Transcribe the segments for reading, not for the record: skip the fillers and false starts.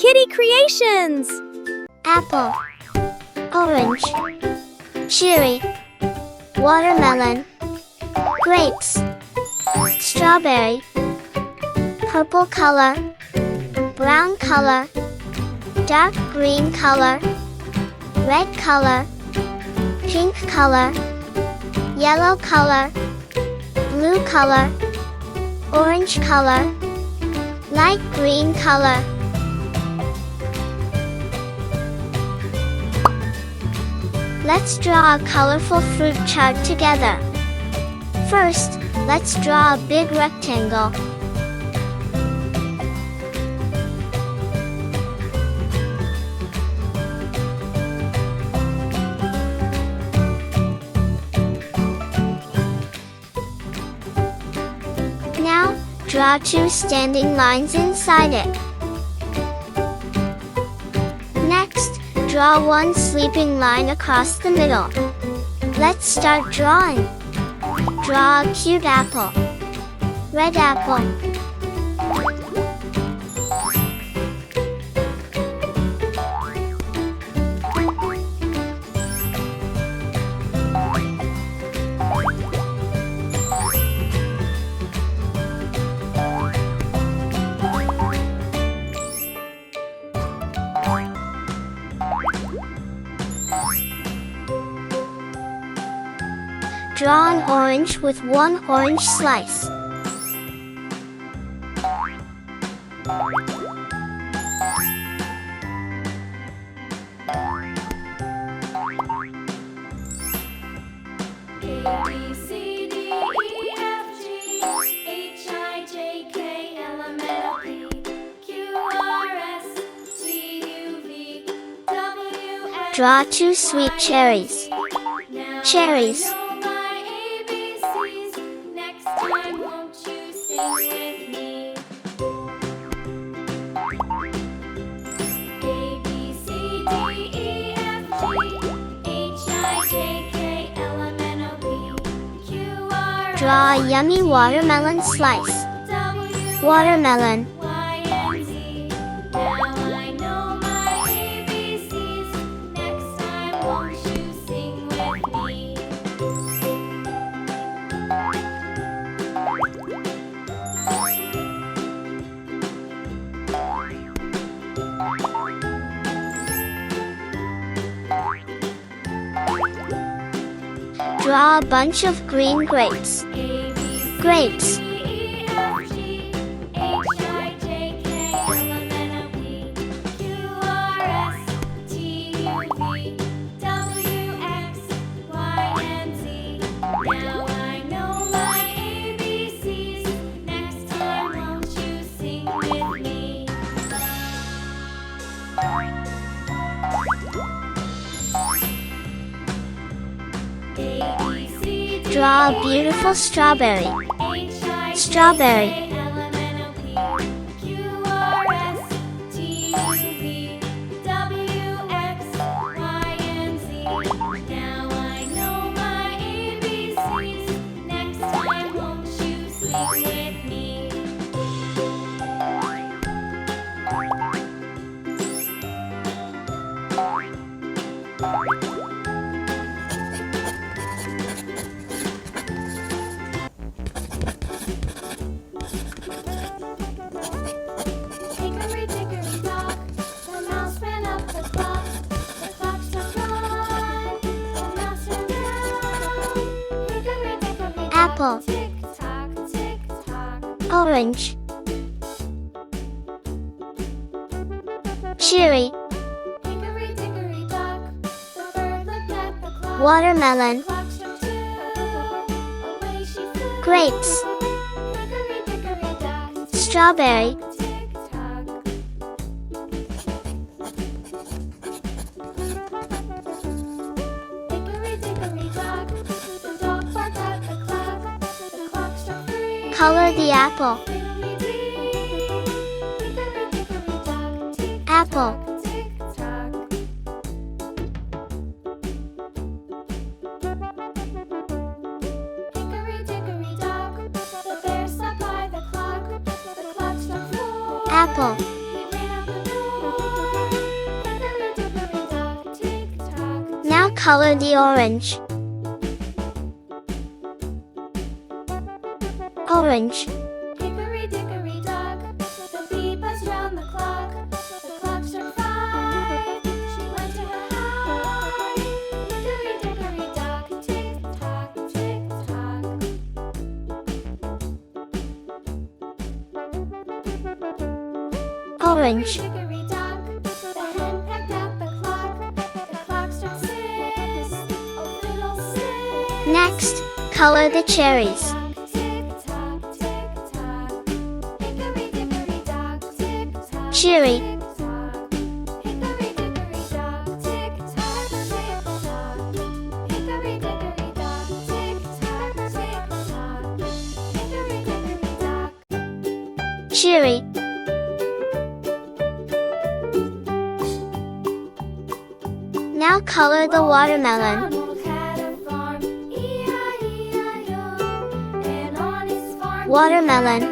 Kiddy Creations! Apple, orange, cherry, watermelon, grapes, strawberry, purple color, brown color, dark green color, red color, pink color, yellow color, blue color, orange color, light green color. Let's draw a colorful fruit chart together. First, let's draw a big rectangle. Now, draw two standing lines inside it. Next, draw one sleeping line across the middle. Let's start drawing. Draw a cute apple. Red apple. Draw an orange with one orange slice. Draw two sweet cherries. Cherries. Draw a yummy watermelon slice. Watermelon. Draw a bunch of green grapes. Grapes. Draw a beautiful strawberry. Strawberry. Apple. Orange. Cherry. Watermelon. Grapes. Strawberry. Color the apple. Apple. Apple. color the orange. Orange. Hickory dickory dock, the bee buzzed round the clock. The clock struck 5. She went to her hive. Hickory dickory dock, tick tock, tick tock. Orange. Hickory dock, the hen pecked at the clock. The clock struck 6. Oh fiddle six. Next, color the cherries. Cherry. Cherry. Now color the watermelon. Watermelon.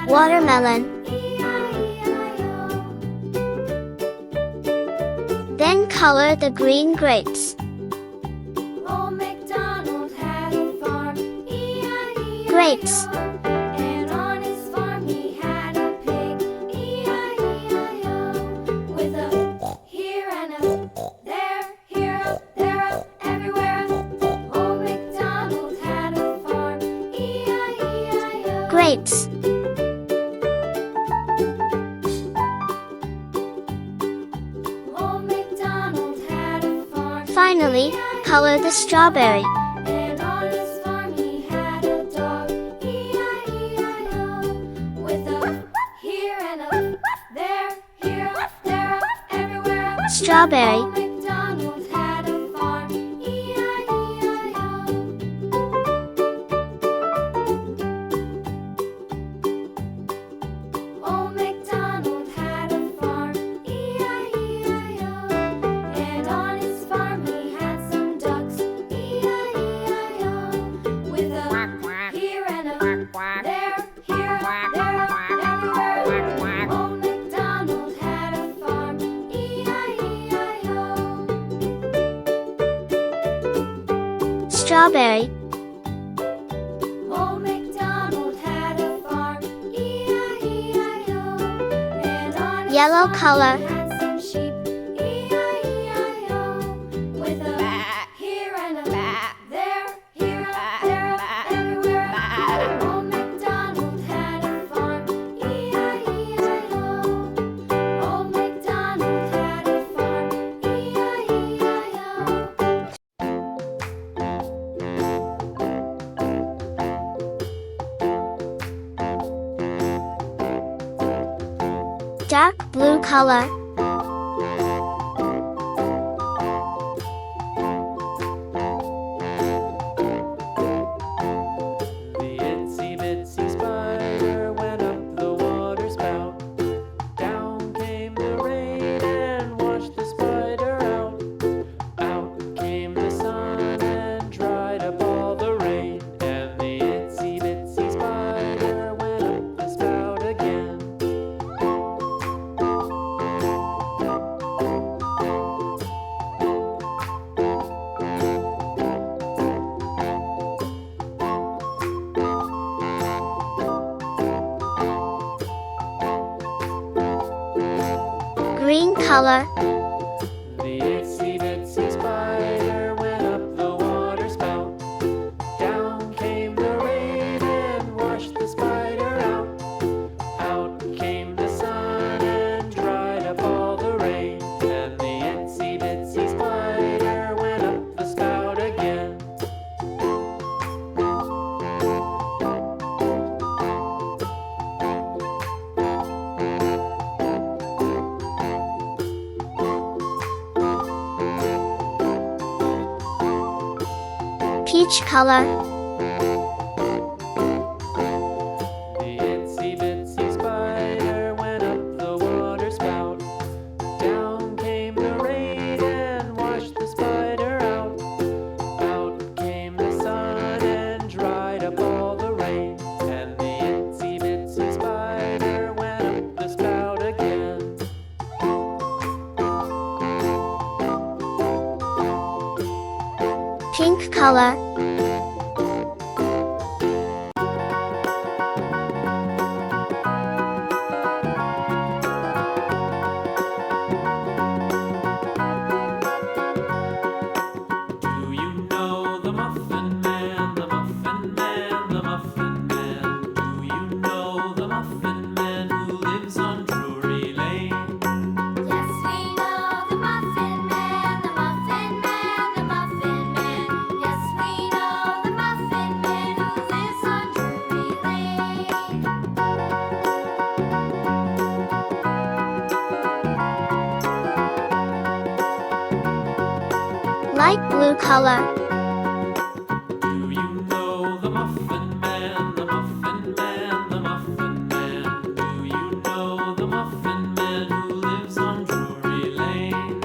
Watermelon. Then color the green grapes. Old MacDonald had a farm, E-I-E-I-O. Grapes. And on his farm he had a pig, E-I-E-I-O. With a here and a there, here, there, everywhere. Old MacDonald had a farm, E-I-E-I-O. Grapes. Old MacDonald had a farm. Finally, color the strawberry. And on his farm he had a dog, E-I-E-I-O. With a here and a there, here, there, everywhere. Strawberry. Old MacDonald had a farm, E-I-E-I-O. Old MacDonald had a farm, E-I-E-I-O. And on his farm he had some ducks, E-I-E-I-O. With a here and a there, here, there, everywhere. Old MacDonald had a farm, E-I-E-I-O. Strawberry. Old MacDonald had a farm, E-I-E-I-O. And on his Yellow farm color. he had some sheep, E-I-E-I-O. With a here and a there, here, there, everywhere. Old MacDonald had a farm, E-I-E-I-O. Old MacDonald had a farm, E-I-E-I-O. Dark blue color. The itsy bitsy spider went up the water spout. Down came the rain and washed the spider out. Out came the sun and dried up all the rain. And the itsy bitsy spider went up the spout again. Green color. The itsy bitsy spider went up the water spout. Down came the rain and washed the spider out. Out came the sun and dried up all the rain. And the itsy bitsy spider went up the spout again. Peach color. The itsy bitsy spider went up the water spout. Down came the rain and washed the spider out. Out came the sun and dried up all the rain. And pink color. Do you know the Muffin Man, the Muffin Man, the Muffin Man? Do you know the Muffin Man who lives on Drury Lane? Yes, we know the Muffin Man, the Muffin Man, the Muffin Man. Yes, we know the Muffin Man who lives on Drury Lane. Light blue color. Do you know the Muffin Man, the Muffin Man, the Muffin Man? Do you know the Muffin Man who lives on Drury Lane?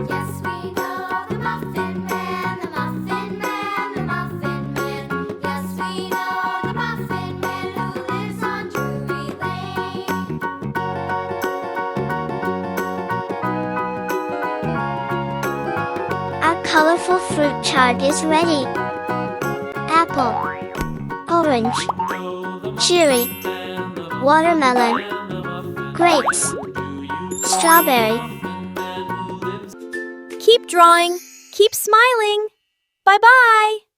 Yes, we know the Muffin Man, the Muffin Man, the Muffin Man. Yes, we know the Muffin Man who lives on Drury Lane. Our colorful fruit chart is ready. Apple, orange, cherry, watermelon, grapes, strawberry. Keep drawing, keep smiling. Bye-bye.